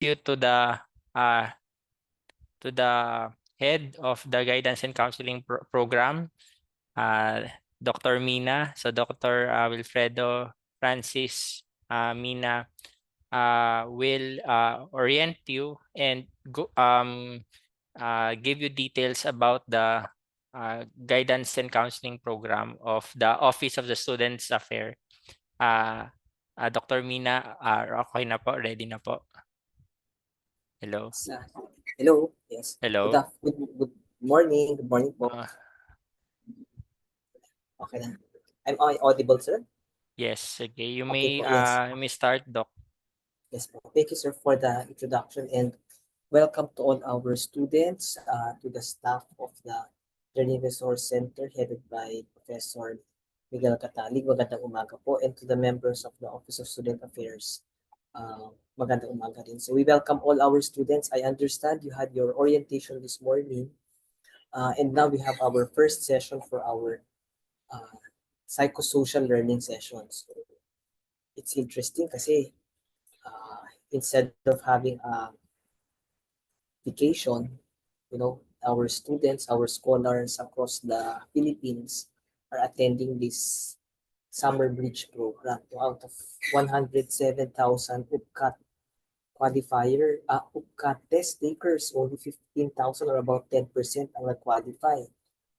you to the head of the guidance and counseling program, Dr. Mina. So Dr. Wilfredo Francis Mina will orient you and give you details about the guidance and counseling program of the Office of the Students Affairs. Dr. Mina, okay na po, ready na po. Hello. Hello, yes. Hello. Good morning. Good morning po. Okay na. Am I audible, sir? Yes, okay. You Okay may po, yes. you may start, Doc. Yes po. Thank you, sir, for the introduction, and welcome to all our students, to the staff of the Learning Resource Center headed by Professor Miguel Catalig. Magandang umaga po, and to the members of the Office of Student Affairs. Magandang umaga din. So we welcome all our students. I understand you had your orientation this morning, and now we have our first session for our psychosocial learning sessions. So, it's interesting kasi instead of having a vacation, our students, our scholars across the Philippines are attending this summer bridge program. So out of 107,000 UPCAT UPCAT test takers, only 15,000 or about 10% ang nag-qualify.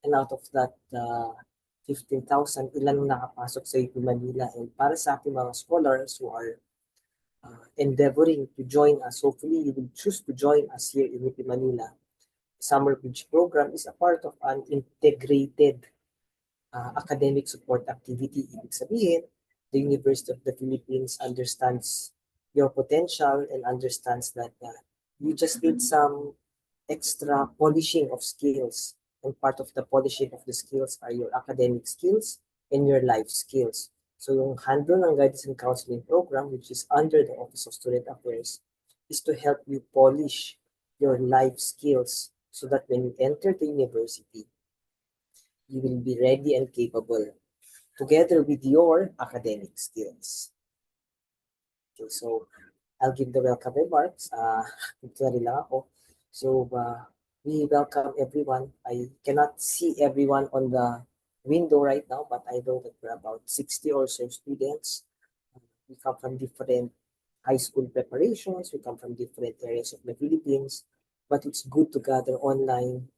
And out of that 15,000, ilan nakapasok sa UP Manila? And para sa ating mga scholars who are endeavoring to join us, hopefully you will choose to join us here in UP Manila. Summer Bridge Program is a part of an integrated academic support activity. Ibig sabihin, the University of the Philippines understands your potential and understands that you just need some extra polishing of skills. And part of the polishing of the skills are your academic skills and your life skills. So yung handle ng Guidance and Counseling Program, which is under the Office of Student Affairs, is to help you polish your life skills so that when you enter the university, you will be ready and capable together with your academic skills. Okay, so I'll give the welcome remarks. Lang ako. So we welcome everyone. I cannot see everyone on the window right now, but I know that we're about 60 or so students. We come from different high school preparations. We come from different areas of the Philippines, but it's good to gather online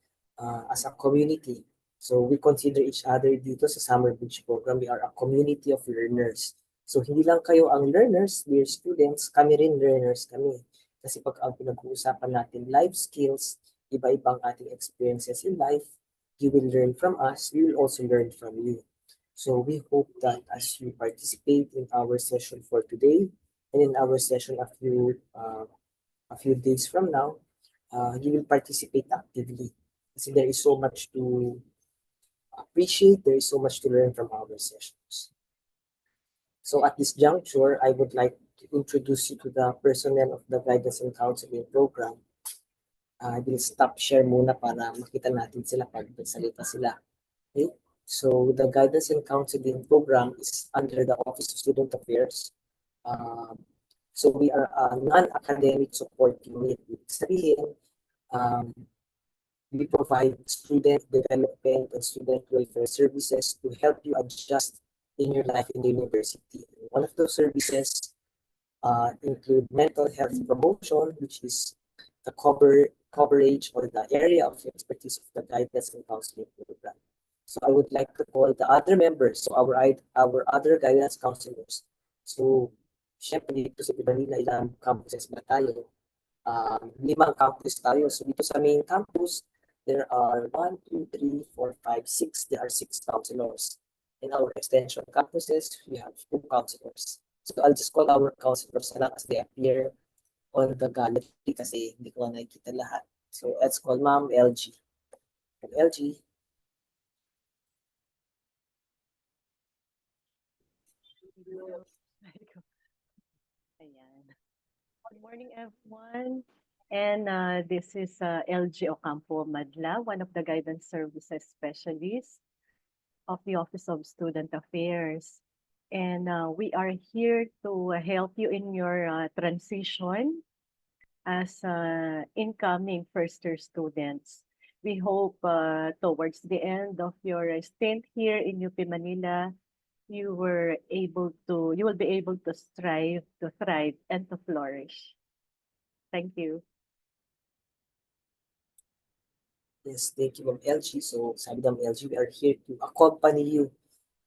as a community. So we consider each other dito sa Summer Bridge Program. We are a community of learners. So hindi lang kayo ang learners, dear students, kami rin learners kami. Kasi pag ang pinag-uusapan natin life skills, iba-ibang ating experiences in life, you will learn from us, we will also learn from you. So we hope that as you participate in our session for today and in our session a few days from now, you will participate actively. Kasi there is so much to appreciate, there is so much to learn from our sessions. So at this juncture, I would like to introduce you to the personnel of the Guidance and Counseling Program. I will stop share muna para makita natin sila pag nagsalita sila. Okay? So the Guidance and Counseling Program is under the Office of Student Affairs. So we are a non-academic support unit. Sabihin, we provide student development and student welfare services to help you adjust in your life in the university. One of those services include mental health promotion, which is the coverage or the area of expertise of the Guidance and Counseling Program. So I would like to call the other members, so our other guidance counselors. So, syempre dito sa Manila, ilang campuses ba tayo? 5 campus tayo. So dito sa main campus, there are 1, 2, 3, 4, 5, 6. There are 6 counselors. In our extension campuses, we have 2 counselors. So I'll just call our counselors na lang as they appear on the gallery kasi hindi ko nakikita lahat. So let's call Ma'am LG. LG. Ayan. Good morning, everyone. And this is LG Ocampo Madla, one of the guidance services specialists of the Office of Student Affairs. And we are here to help you in your transition as incoming first-year students. We hope towards the end of your stint here in UP Manila, you will be able to strive, to thrive, and to flourish. Thank you. Yes, thank you, Ma'am LG. So, sabi ng LG, we are here to accompany you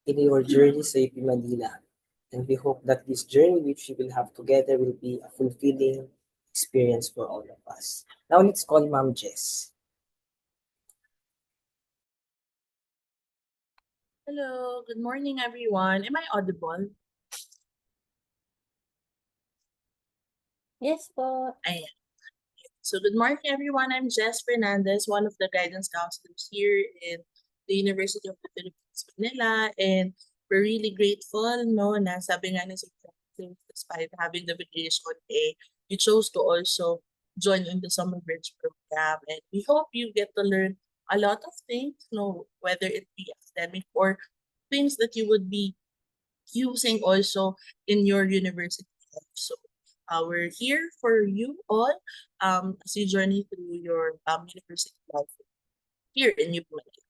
in your journey sa UP Manila. And we hope that this journey which we will have together will be a fulfilling experience for all of us. Now, let's call Ma'am Jess. Hello, good morning everyone. Am I audible? Yes po. Ayan. So good morning everyone. I'm Jess Fernandez, one of the guidance counselors here in the University of the Philippines, Manila. And we're really grateful, no, na sabi nga ni Sir Francis, despite having the vacation day, you chose to also join in the Summer Bridge program. And we hope you get to learn a lot of things, no, whether it be academic or things that you would be using also in your university life. So we're here for you all as you journey through your university life here in UP Manila.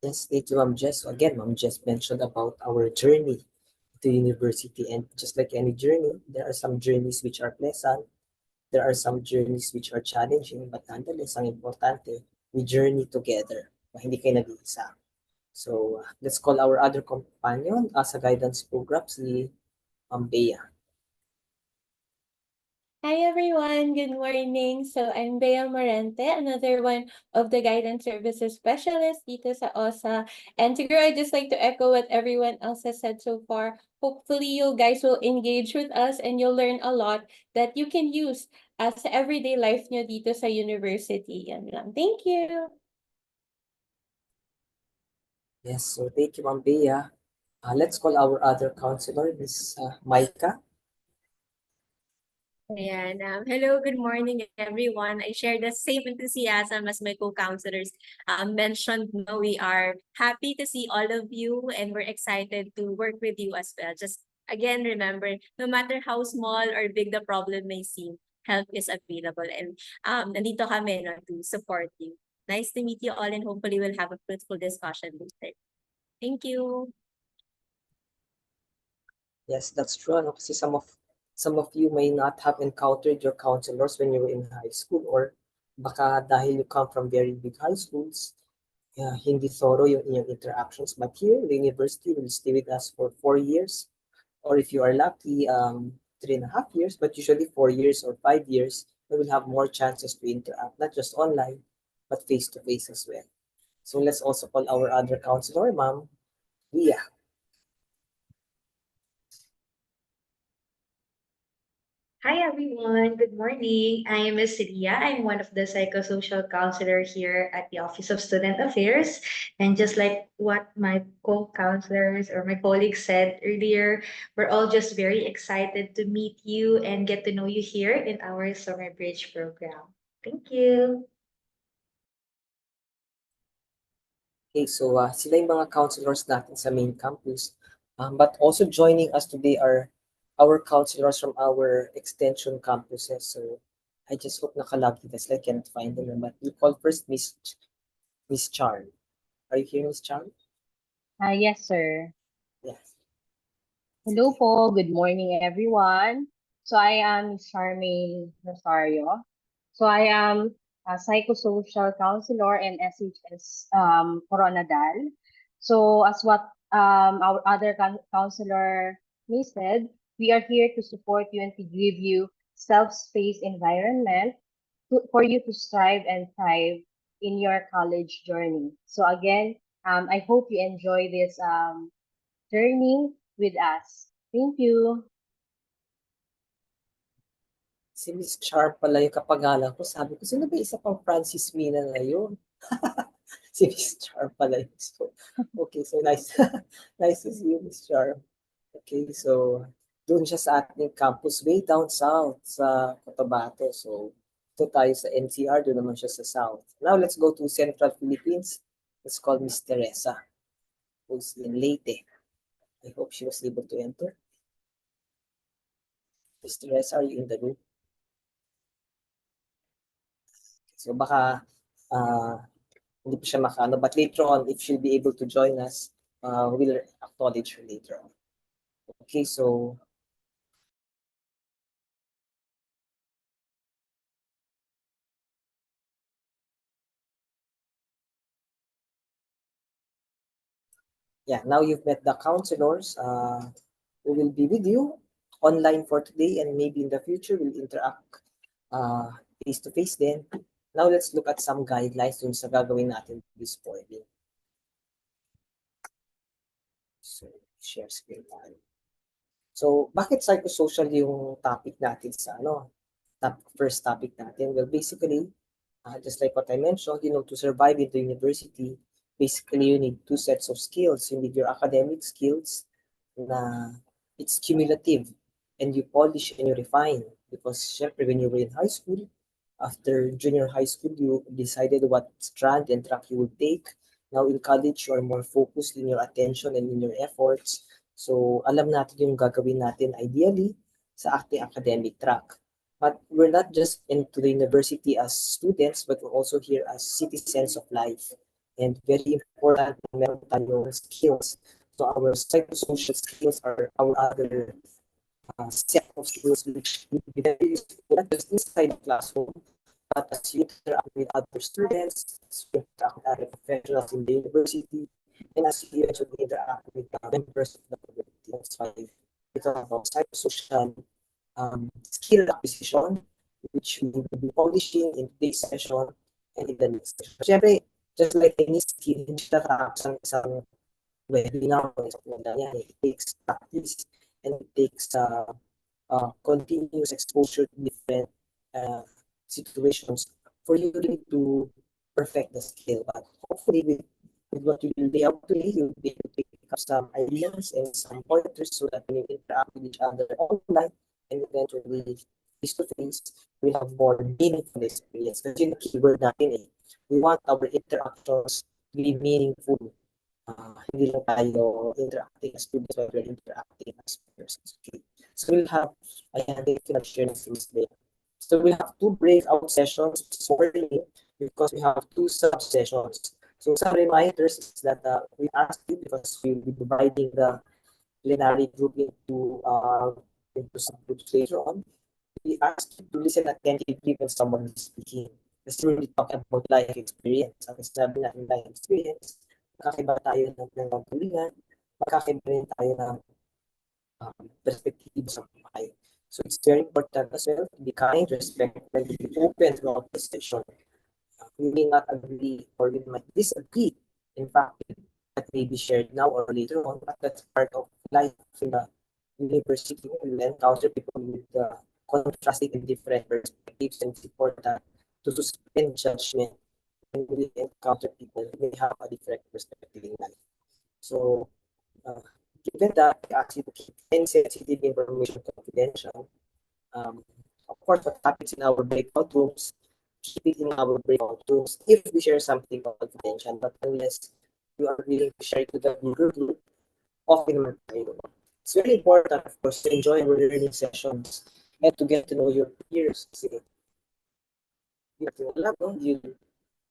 Yes, thank you, Ma'am Jess. So again, Ma'am Jess mentioned about our journey to university. And just like any journey, there are some journeys which are pleasant. There are some journeys which are challenging. But nonetheless, ang importante, we journey together. Hindi kayo nag-iisa. So, let's call our other companion sa guidance program, si Ma'am Bea. Hi everyone, good morning. So I'm Bea Morente, another one of the guidance services specialists dito sa OSA. And siguro I'd just like to echo what everyone else has said so far. Hopefully you guys will engage with us and you'll learn a lot that you can use sa everyday life nyo dito sa university. Yan lang. Thank you. Yes, so thank you, Ma'am Bea. Let's call our other counselor, Ms. Maika. Ayan. Hello, good morning, everyone. I share the same enthusiasm as my co-counselors mentioned. No, we are happy to see all of you and we're excited to work with you as well. Just again, remember, no matter how small or big the problem may seem, help is available. And nandito kami no, to support you. Nice to meet you all and hopefully we'll have a fruitful discussion later. Thank you. Yes, that's true. Ano, kasi some of you may not have encountered your counselors when you were in high school, or baka dahil you come from very big high schools, hindi thorough yung inyong interactions. But here, the university will stay with us for 4 years, or if you are lucky, 3.5 years, but usually 4 years or 5 years, we will have more chances to interact, not just online, but face-to-face as well. So let's also call our other counselor, Ma'am Leah. Hi everyone, good morning. I am Ms. Ria. I'm one of the psychosocial counselor here at the Office of Student Affairs. And just like what my co-counselors or my colleagues said earlier, we're all just very excited to meet you and get to know you here in our Summer Bridge program. Thank you. Okay, so sila yung mga counselors natin sa main campus. But also joining us today are our counselors from our extension campuses. So I just hope nakalagi this. I can't find them. But we call first Miss Charm. Are you here, Miss Charm? Yes, sir. Yes. Hello po. Good morning, everyone. So I am Ms. Charmaine Rosario. So I am a psychosocial counselor and SHS Coronadal. So as what our other counselor May said, we are here to support you and to give you self-space environment for you to strive and thrive in your college journey. So again, I hope you enjoy this journey with us. Thank you. Si Miss Charm pala yung kapangalan ko. Sabi ko, sino ba isa pang Francis Mina na yun? Si Miss Charm pala yun. So, okay, so nice. Nice to see you, Miss Charm. Okay, so doon siya sa ating campus way down south sa Cotabato. So ito tayo sa NCR, doon naman siya sa south. Now let's go to Central Philippines. Let's call Miss Teresa, who's in Leyte. I hope she was able to enter. Mr. Rez, are you in the room? So baka hindi pa siya makaano, but later on, if she'll be able to join us, we'll acknowledge her later on. Okay, so yeah, now you've met the counselors who will be with you online for today, and maybe in the future we'll interact face to face then. Now let's look at some guidelines dun sa gagawin natin this morning. So, share screen tayo. So, bakit psychosocial yung topic natin sa first topic natin? Well, basically, just like what I mentioned, to survive in the university, basically you need two sets of skills. You need your academic skills na it's cumulative and you polish and you refine. Because syempre, when you were in high school, after junior high school, you decided what strand and track you would take. Now in college, you are more focused in your attention and in your efforts. So alam natin yung gagawin natin ideally sa ating academic track. But we're not just into the university as students, but we're also here as citizens of life. And very important na meron tayong skills. So our psychosocial skills are our other set of skills which will be very useful not just inside the classroom, but as you interact with other students, as you interact with other professionals in the university, and as you eventually interact with members of the community. That's why we talk about psychosocial skill acquisition, which we will be polishing in today's session and in the next session. Siyempre, just like any skill, hindi siya nakakasang isang webinar o isang wala yan. It takes practice and it takes continuous exposure to different situations for you really to perfect the skill. But hopefully with what you will lay out today, you'll be able to pick up some ideas and some pointers so that when you interact with each other online and eventually face-to-face, we'll have more meaningful experience. Kasi yung keyword natin we want our interactions to be meaningful. Hindi lang tayo interacting as students, but we're interacting as persons. Okay. So we'll have, ayan, thank you share na si Ms. Bea. So we'll have two breakout sessions this morning because we have two sub-sessions. So some reminders is that we asked you because we'll be dividing the plenary group into subgroups later on. We asked you to listen attentively when someone is speaking. Kasi we'll be talking about life experience. Ang sabi natin life experience, makakaiba tayo ng pinanggalingan, makakaiba rin tayo ng perspective sa buhay. So it's very important as well to be kind, respectful, and to be open throughout the session. We may not agree or we might disagree. In fact, that may be shared now or later on, but that's part of life in the university. We will encounter people with contrasting and different perspectives, and it's important to suspend judgment when we encounter people who may have a different perspective in life. So, given that, we ask you to keep any sensitive information confidential. Of course, what happens in our breakout rooms, keep it in our breakout rooms if we share something confidential, but unless you are willing to share it with the Google group, often it's very important, of course, to enjoy our learning sessions and to get to know your peers. Kasi,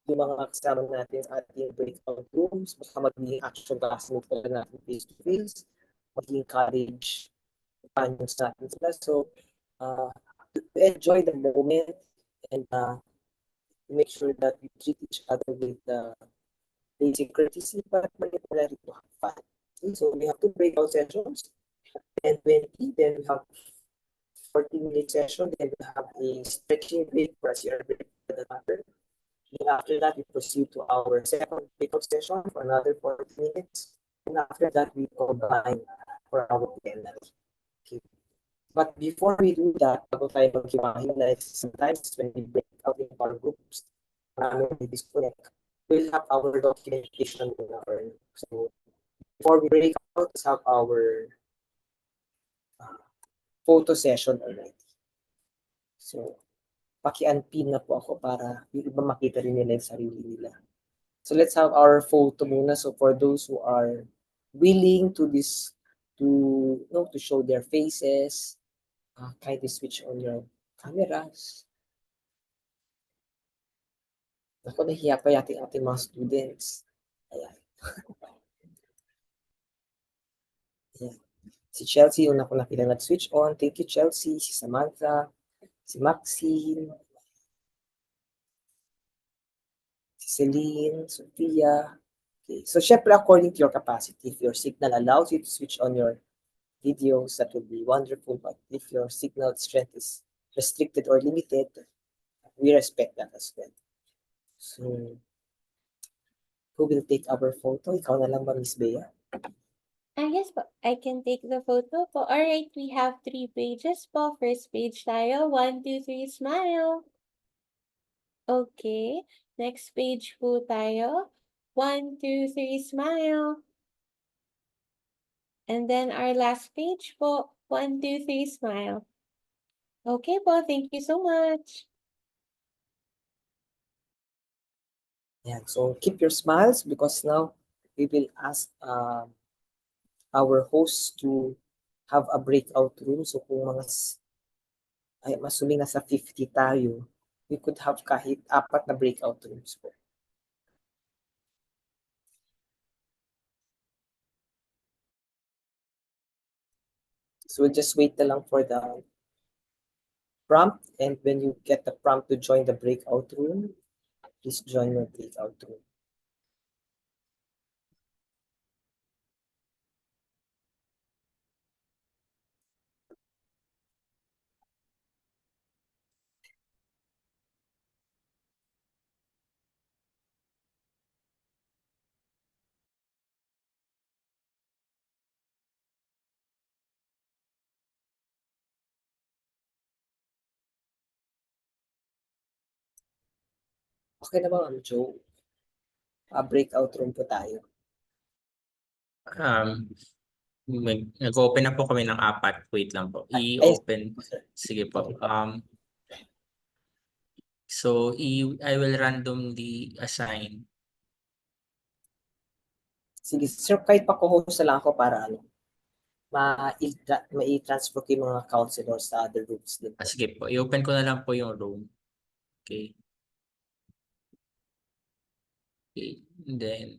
yung mga kasama natin sa ating breakout rooms, baka magiging action classroom pala natin face-to-face, maging college companions natin sila. So, enjoy the moment and make sure that we treat each other with basic courtesy, but particularly to have fun. Okay, so we have two breakout sessions, 10:20, then we have 40-minute session, then we have a stretching break for us here break for the matter. And after that, we proceed to our second breakout session for another 40 minutes. And after that, we combine for our plenary. Okay. But before we do that, bago tayo maghiwa-hiwalay, sometimes when we break out in our groups, we disconnect, we'll have our documentation in our. So before we break out, let's have our photo session already. So, paki-unpin na po ako para yung iba makita rin nila yung sarili nila. So let's have our photo muna. So for those who are willing to show their faces, Kindly switch on your cameras. Ako, nahiya pa yata yung ating mga students. Ayan. Ayan. Si Chelsea, una ko nakita nag-switch on. Thank you, Chelsea. Si Samantha. Si Maxine. Si Celine. Sophia. Okay. So, syempre, according to your capacity, if your signal allows you to switch on your videos, that would be wonderful. But if your signal strength is restricted or limited, we respect that as well. So, who will take our photo? Ikaw na lang ba, Miss Bea? Yes po, I can take the photo po. Alright, we have 3 pages po. First page tayo. 1, 2, 3, smile. Okay. Next page po tayo. 1, 2, 3, smile. And then our last page po. 1, 2, 3, smile. Okay po, thank you so much. Yeah, so keep your smiles because now we will ask our hosts to have a breakout room. So kung ay, masuming nasa 50 tayo, we could have kahit 4 na breakout rooms po. So we'll just wait na lang for the prompt, and when you get the prompt to join the breakout room, please join your breakout room. Okay na ba, Ma'am Jo? Breakout room po tayo. Nag-open na po kami ng 4. Wait lang po. I-open. Sige po. So I will randomly assign. Sige, sir, kahit pa co-host na lang ako para ma-transfer ko yung mga counselors sa other rooms din. Sige po. I-open ko na lang po yung room. Okay. Okay. And then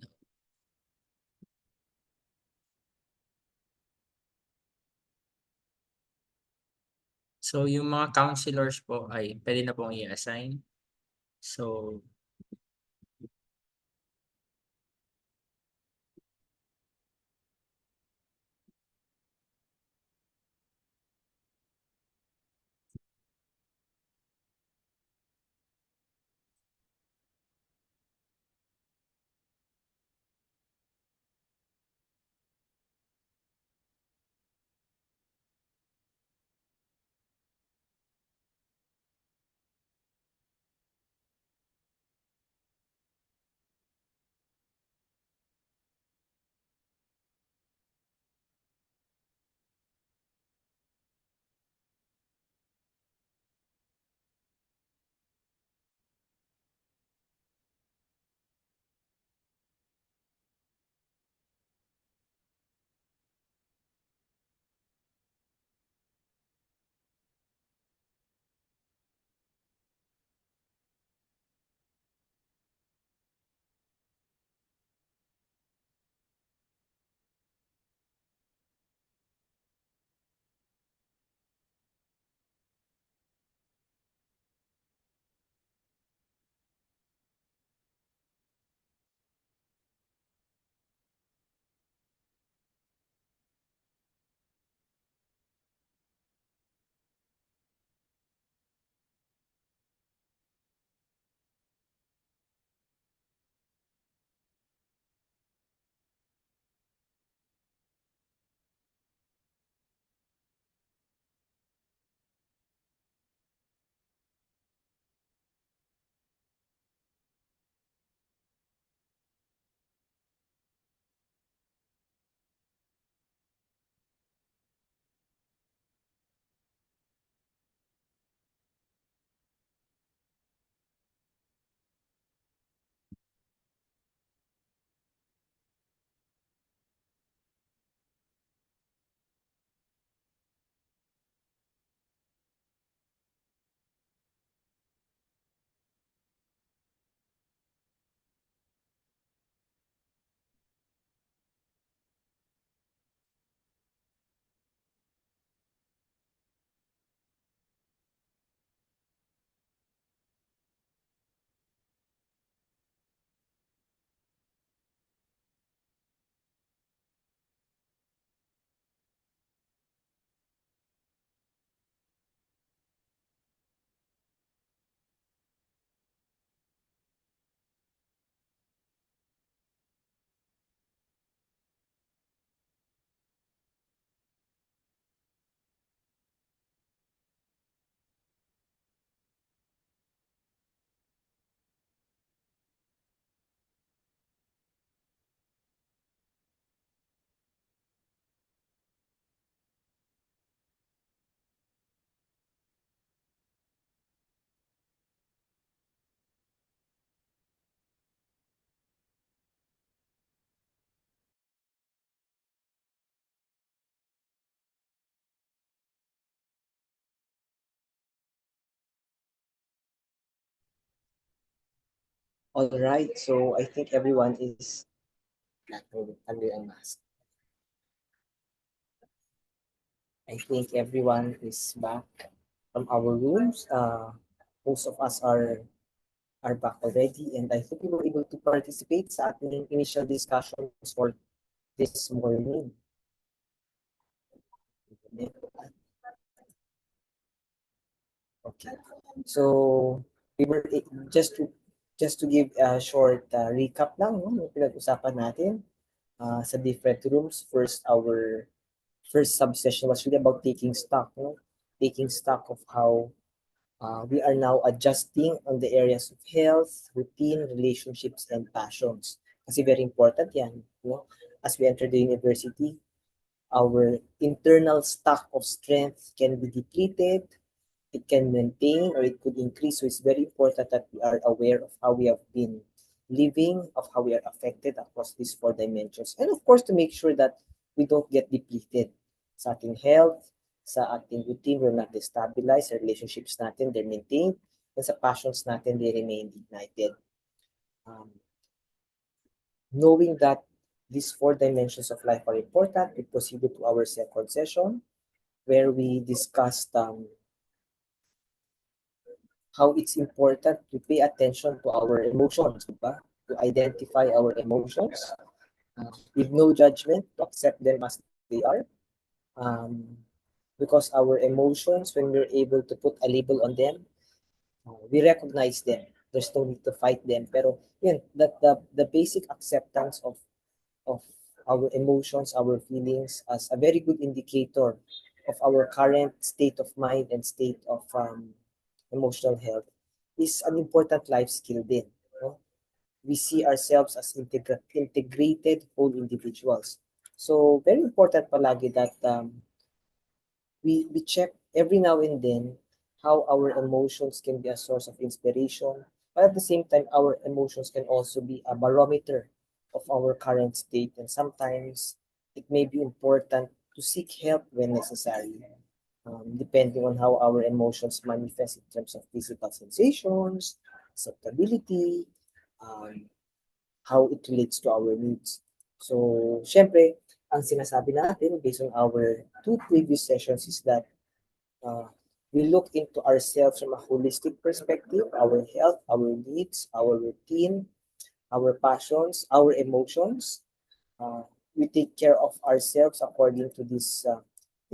so yung mga counselors po ay pwede na pong i-assign. So All right, so I think everyone is under a mask. I think everyone is back from our rooms. Most of us are back already, and I hope you were able to participate sa ating initial discussions for this morning. Okay, so we were just to give a short recap lang, no, yung pinag-usapan natin sa different rooms. Our first subsession was really about taking stock, no? Taking stock of how we are now adjusting on the areas of health, routine, relationships, and passions. Kasi very important yan, no? As we enter the university, our internal stock of strength can be depleted, it can maintain, or it could increase. So it's very important that we are aware of how we have been living, of how we are affected across these 4 dimensions. And of course, to make sure that we don't get depleted sa ating health, sa ating routine, we're not destabilized, sa relationships natin, they're maintained, and sa passions natin, they remain ignited. Knowing that these 4 dimensions of life are important, we proceeded to our second session where we discussed how it's important to pay attention to our emotions, diba? To identify our emotions with no judgment, to accept them as they are. Because our emotions, when we're able to put a label on them, we recognize them. There's no need to fight them. Pero yun, that the basic acceptance of our emotions, our feelings as a very good indicator of our current state of mind and state of emotional health is an important life skill din. No? We see ourselves as integrated whole individuals. So very important palagi that we check every now and then how our emotions can be a source of inspiration, but at the same time, our emotions can also be a barometer of our current state. And sometimes it may be important to seek help when necessary, depending on how our emotions manifest in terms of physical sensations, acceptability, how it relates to our needs. So, syempre, ang sinasabi natin based on our 2 previous sessions is that we look into ourselves from a holistic perspective, our health, our needs, our routine, our passions, our emotions. We take care of ourselves according to these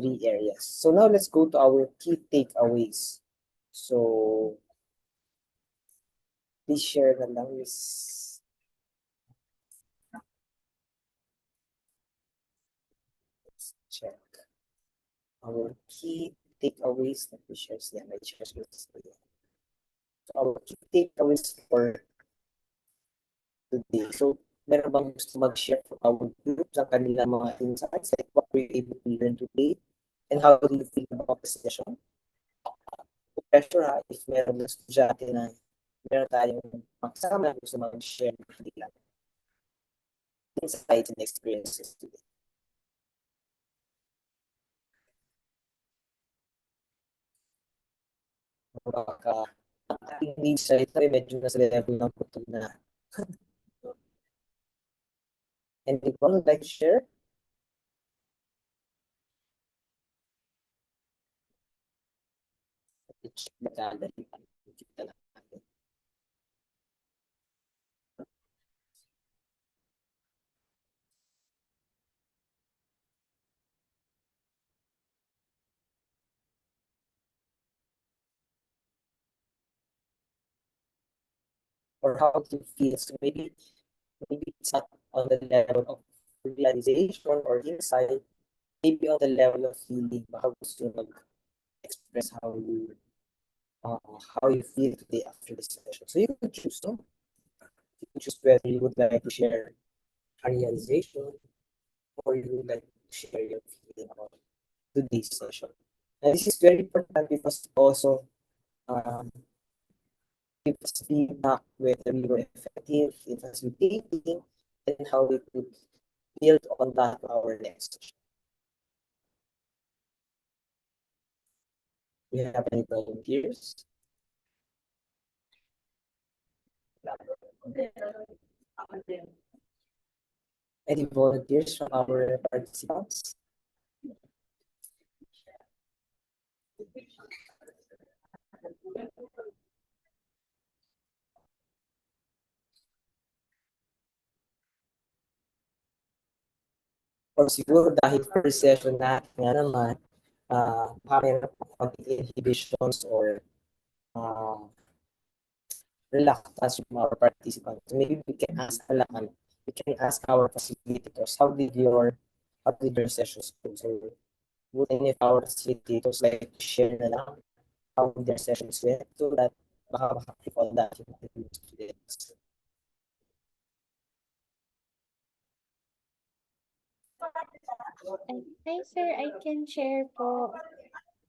3 areas. So now let's go to our key takeaways. So, please share na lang this. Let's check. Our key takeaways that we share siya. May share siya. So our key takeaways for today. So, meron bang gusto mag-share for our group sa kanilang mga insights, like what were you able to learn today, and how do you feel about the session? Pressure ha, if meron ng estudyante na meron tayong magsama, gusto mag-share ng kanilang insights and experiences today. Baka ating needs sa ito ay medyo nasa level ng putol na. Anyone would like to share? Or how do you feel? So maybe it's not on the level of realization or insight, maybe on the level of feeling. Baka gusto mag-express how you feel today after the session. So you can choose, no? You can choose whether you would like to share a realization or you would like to share your feeling about today's session. And this is very important because it also gives feedback whether we were effective in facilitating and how we could build on that for our next session. Do you have any volunteers? Any volunteers from our participants? O siguro dahil first session natin nga naman, meron po konting inhibitions or reluctance from our participants. Maybe we can ask our facilitators, how did your sessions go? So would any of our facilitators like to share na lang how their sessions went so that baka makakip on that yung students? Hi, sir. I can share po.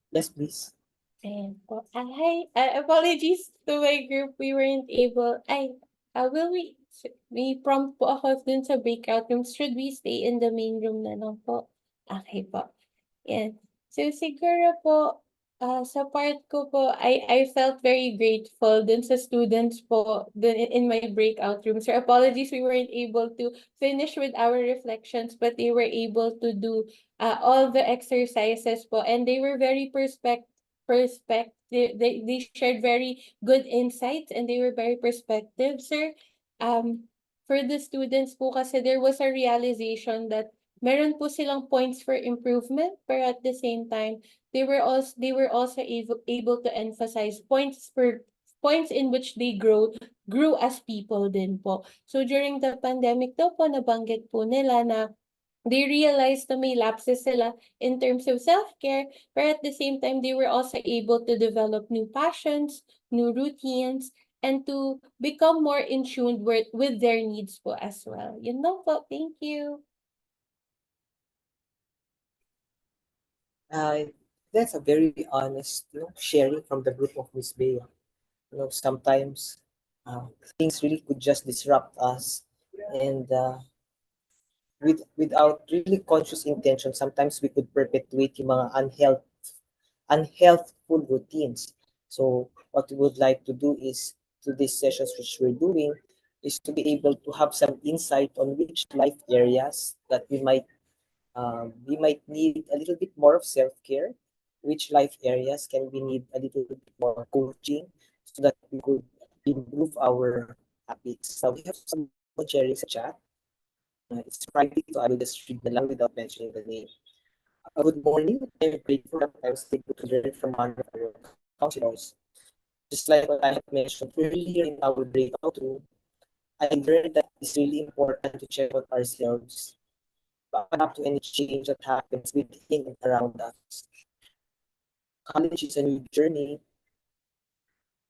Yes, please. Ayan po. Hi, apologies to my group. We weren't able. Will we prompt po ako dun sa breakout rooms. Should we stay in the main room na lang po? Okay po. Yan. So siguro po, sa part ko po, I felt very grateful dun sa students po dun in my breakout room. Sir, apologies we weren't able to finish with our reflections, but they were able to do all the exercises po, and they were very they shared very good insights, and they were very perspective, sir. For the students po kasi there was a realization that meron po silang points for improvement, but at the same time, they were also able to emphasize points in which they grew as people din po. So during the pandemic daw po, nabanggit po nila na they realized na may lapses sila in terms of self-care, but at the same time, they were also able to develop new passions, new routines, and to become more in tune with their needs po as well. Yun lang po. Thank you. That's a very honest sharing from the group of Miss Bea. Sometimes things really could just disrupt us, and without really conscious intention, sometimes we could perpetuate yung mga unhealthful routines. So what we would like to do is, to these sessions which we're doing, is to be able to have some insight on which life areas that we might need a little bit more of self-care, which life areas can we need a little bit more coaching so that we could improve our habits. So we have some sharing sa chat. It's private, so I will just read na lang without mentioning the name. Good morning. I'm grateful that I was able to learn from one of our counselors. Just like what I had mentioned earlier in our breakout room, I learned that it's really important to check on ourselves up to any change that happens within and around us. College is a new journey,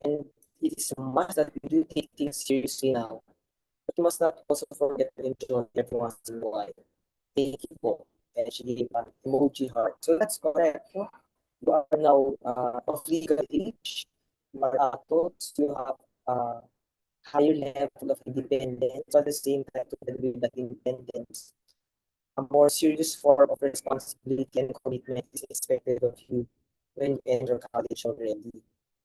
and it is a must that we do take things seriously now. But we must not also forget to enjoy every once in a while. Thank you po. And she gave an emoji heart. So that's correct. You are now of legal age. You are adults. You have higher level of independence. So at the same time, together with that independence, a more serious form of responsibility and commitment is expected of you when you enter college already.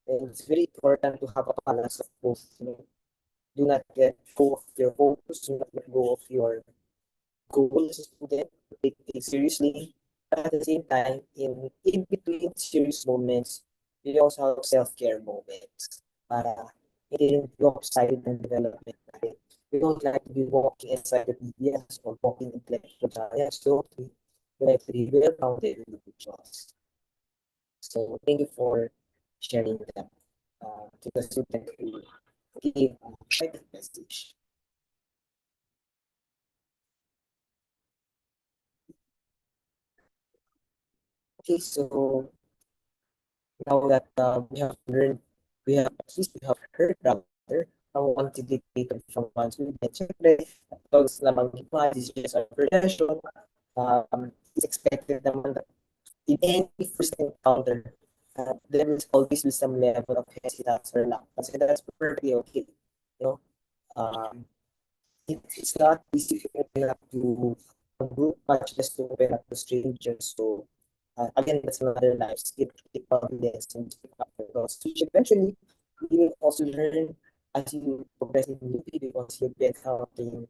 And it's very important to have a balance of both. Do not let go of your focus, do not let go of your goal as a student, take things seriously. But at the same time, in between serious moments, you also have self-care moments para hindi rin lopsided ng development natin. We don't like to be walking encyclopedias or walking intellectual giants. So we like to be well-rounded individuals. So thank you for sharing that to the student who gave a private message. Okay, so now that we have learned, at least we have heard rather, ang wanted dictator from one student. Siyempre, those lamang iba, this is just a progression. It's expected naman that in any first encounter, there will always be some level of hesitance or reluctance, and that's perfectly okay. It's not easy to open up to a group, much less to open up to strangers. So again, that's another life skill, to take confidence and speak up for those, which eventually you will also learn as you progress in UP, because you've been helping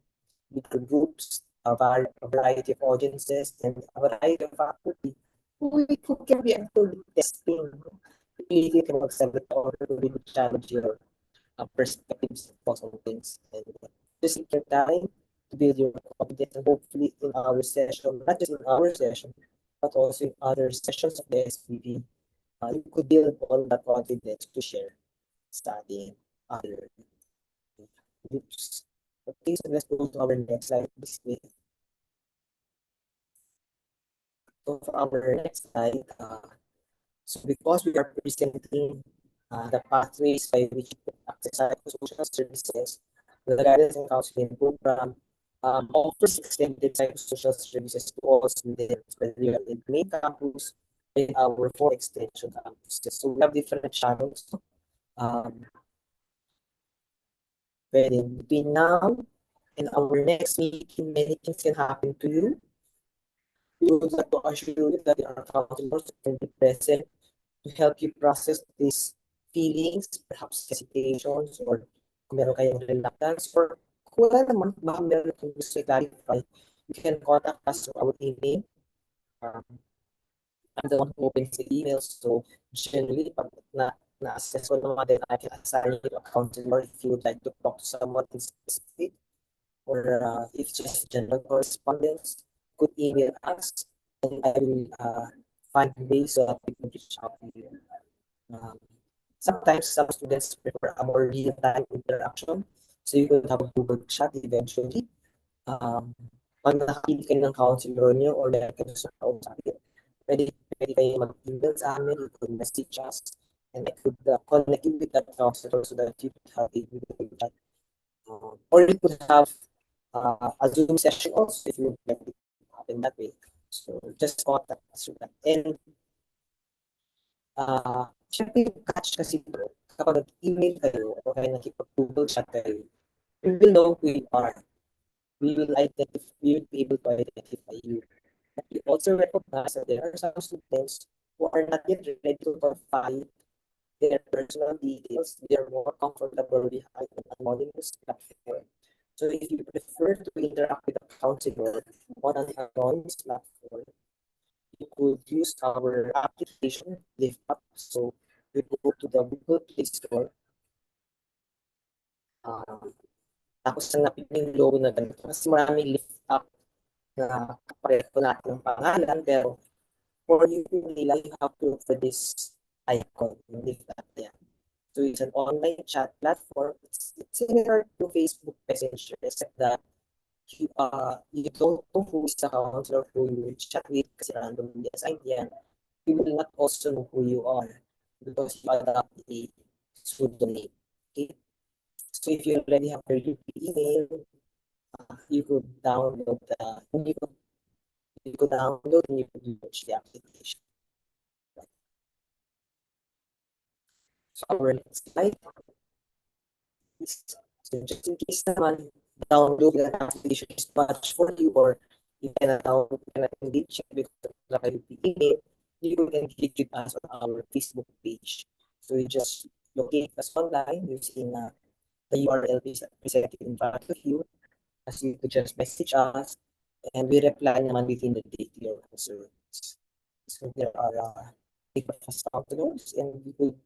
bigger groups, a variety of audiences, and a variety of faculty who can be actually testing. Really, you can accept it or really challenge your perspectives on things. And just take your time to build your confidence, and hopefully in our session, not just in our session, but also in other sessions of the SPV, you could build on that confidence to share studying other groups. Okay, so let's go to our next slide, please. So for our next slide, so because we are presenting the pathways by which you can access psychosocial services, the guidance and counseling program offers extended psychosocial services to all students, whether you are in the main campus in our 4 extension campuses. So we have different channels. Wherein between now and our next meeting, many things can happen to you. We would like to assure you that there are counselors who can be present to help you process these feelings, perhaps hesitations, or kung meron kayong reluctance, or kung wala naman, baka meron kang gusto i-clarify, you can contact us through our email. I'm the one who opens the email, so generally, pag na-assess ko naman, then I can assign you to a counselor if you would like to talk to someone in specific, or if just general correspondence, could email us, and I will find ways so that we can reach out to you. Sometimes some students prefer a more real-time interaction, so you could have a Google chat eventually. Pag nakakili kayo ng counselor nyo or meron kayo sa kausapin, pwede kayo mag-email sa amin, you could message us, and I could connect you with that counselor so that you could have a video chat. Or you could have a Zoom session also if you would like to happen that way. So just contact us with that. And syempre yung catch kasi bro, kapag nag-email kayo o kaya nakipag-Google chat kayo, we will know who you are. We will be able to identify you. But we also recognize that there are some students who are not yet ready to confide their personal details. They are more comfortable behind an anonymous platform. So if you prefer to interact with a counselor on an anonymous platform, you could use our application, Lift Up. So you go to the Google Play Store. Tapos hanapin yung logo na ganito. Kasi maraming Lift Up na kapareho natin ng pangalan. Pero for you nila, you have to look for this icon, yung Lift Up yan. So it's an online chat platform. It's similar to Facebook Messenger, except that you don't know who is the counselor who you will chat with kasi randomly assigned yan. You will not also know who you are because you adopt a pseudonym. Okay? So if you already have your UP email, you could download and you could launch the application. So our next slide. So just in case naman download the application is much for you, or you cannot download, you cannot engage because of the email, you can engage with us on our Facebook page. So you just locate us online using the URL presented in front of you, as you could just message us, and we reply naman within the day to your concerns. So there are big counselors, and we could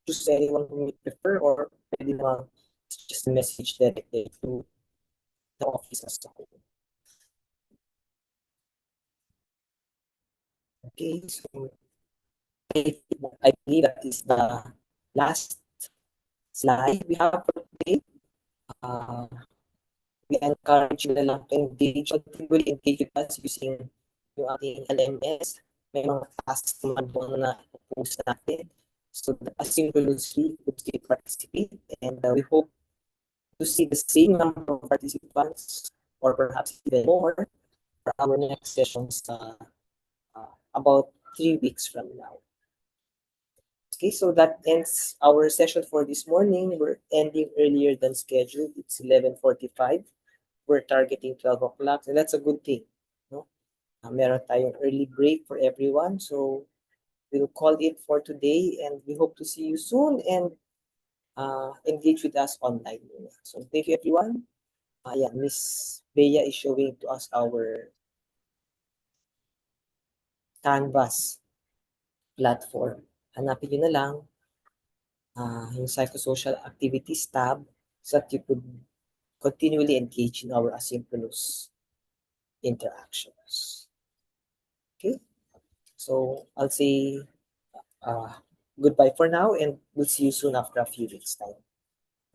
choose anyone whom you prefer, or pwede naman just message directly to the office as a whole. Okay, so I believe that is the last slide we have for today. We encourage you na lang to engage, will engage with us using yung ating LMS. May mga tasks naman doon na post natin. So asynchronously, you could still participate, and we hope to see the same number of participants, or perhaps even more, for our next sessions about 3 weeks from now. Okay, so that ends our session for this morning. We're ending earlier than scheduled. It's 11:45. We're targeting 12 o'clock, and that's a good thing. No? Meron tayong early break for everyone. So we'll call it for today, and we hope to see you soon. And engage with us online. So thank you everyone. Yeah, Miss Bea is showing to us our Canvas platform. Hanapin nyo na lang yung psychosocial activities tab so that you could continually engage in our asynchronous interactions. Okay, so I'll say goodbye for now and we'll see you soon after a few weeks time.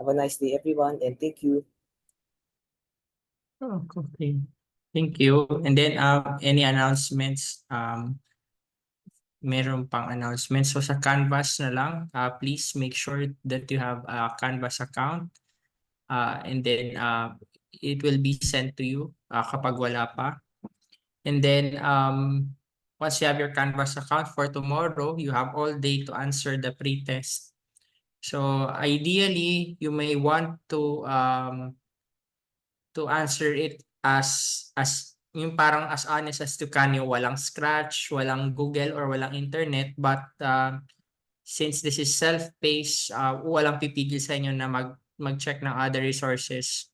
Have a nice day everyone and thank you. Oh, okay. Thank you. And then any announcements? Meron pang announcements. So sa Canvas na lang, please make sure that you have a Canvas account. And then it will be sent to you kapag wala pa. And then once you have your Canvas account for tomorrow, you have all day to answer the pre-test. So ideally, you may want to answer it as yung parang as honest as to can, walang scratch, walang Google or walang internet, but since this is self-paced, walang pipigil sa inyo na mag-check ng other resources.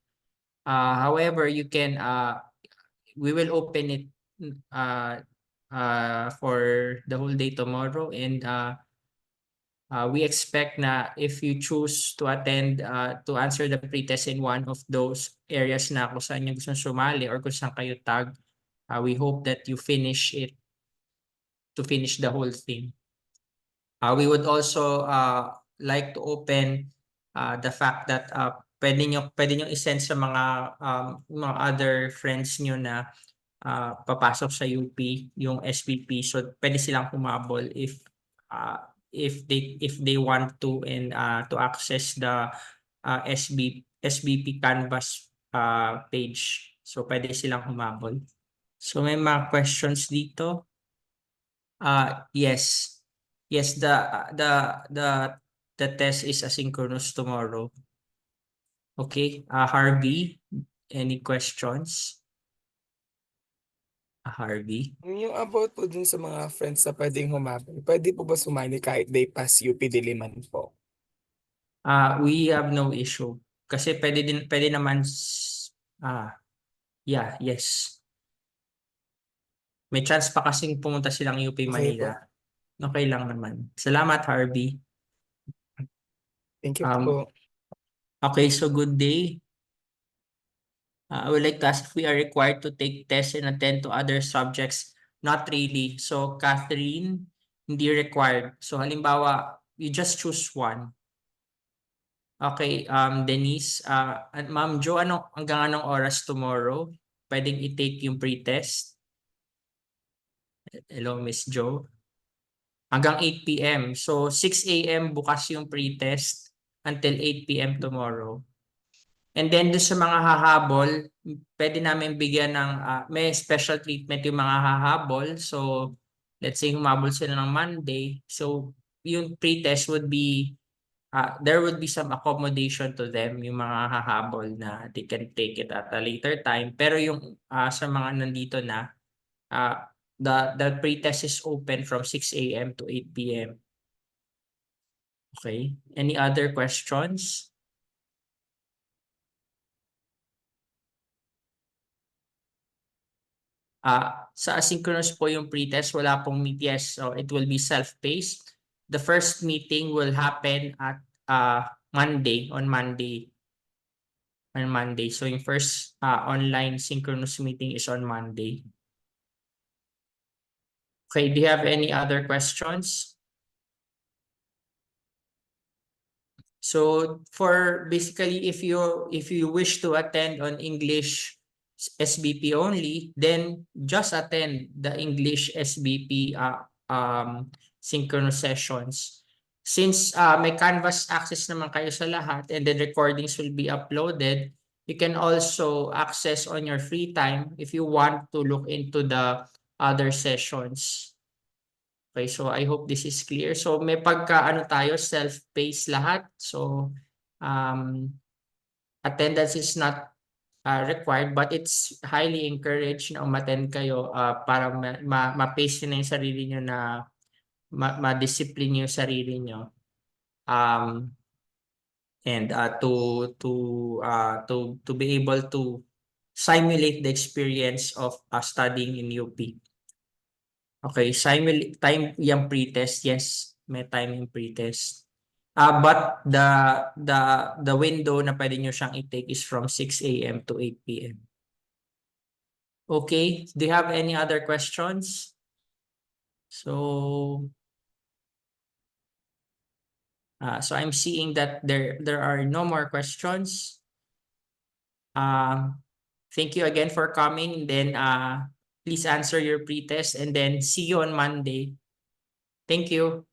However, you can we will open it for the whole day tomorrow, and we expect na if you choose to attend to answer the pretest in one of those areas na kung saan nyo gusto sumali or kung saan kayo tag, we hope that you finish it to finish the whole thing. We would also like to open the fact that pwede nyo isend sa mga other friends nyo na papasok sa UP yung SBP, so pwede silang humabol if they want to, and to access the SBP Canvas page. So pwede silang humabol. So may mga questions dito? Yes. Yes, the test is asynchronous tomorrow. Okay, Harvey, any questions? Harvey? Yung about po dun sa mga friends na pwedeng humabol, pwede po ba sumali kahit they pass UP Diliman po? We have no issue. Kasi pwede naman, yeah, yes. May chance pa kasing pumunta silang UP Manila. Okay lang naman. Salamat, Harvey. Thank you po. Okay, so good day. I would like to ask if we are required to take tests and attend to other subjects. Not really. So, Catherine, hindi required. So, halimbawa, you just choose one. Okay, Denise, at Ma'am Jo, hanggang anong oras tomorrow? Pwedeng i-take yung pre-test? Hello, Miss Jo. Hanggang 8 p.m. So, 6 a.m. bukas yung pre-test until 8 p.m. tomorrow. And then, doon sa mga hahabol, pwede namin bigyan ng, may special treatment yung mga hahabol. So, let's say humabol sila ng Monday. So, yung pre-test would be, there would be some accommodation to them, yung mga hahabol na they can take it at a later time. Pero yung sa mga nandito na, the pre-test is open from 6 a.m. to 8 p.m. Okay. Any other questions? Sa asynchronous po yung pre-test, wala pong meet, yes, so it will be self-paced. The first meeting will happen at Monday. So yung first online synchronous meeting is on Monday. Okay, do you have any other questions? So for basically, if you wish to attend on English SBP only, then just attend the English SBP synchronous sessions. Since may Canvas access naman kayo sa lahat and the recordings will be uploaded, you can also access on your free time if you want to look into the other sessions. Okay, so I hope this is clear. So may tayo, self-paced lahat. So attendance is not required, but it's highly encouraged na umattend kayo para ma-pace nyo na yung sarili nyo, na ma-discipline yung sarili nyo. and to be able to simulate the experience of studying in UP. Okay, time yung pre-test, yes, may time yung pre-test. But the window na pwede nyo siyang i-take is from 6 a.m. to 8 p.m. Okay, do you have any other questions? So I'm seeing that there are no more questions. Thank you again for coming. Then please answer your pre-test and then see you on Monday. Thank you.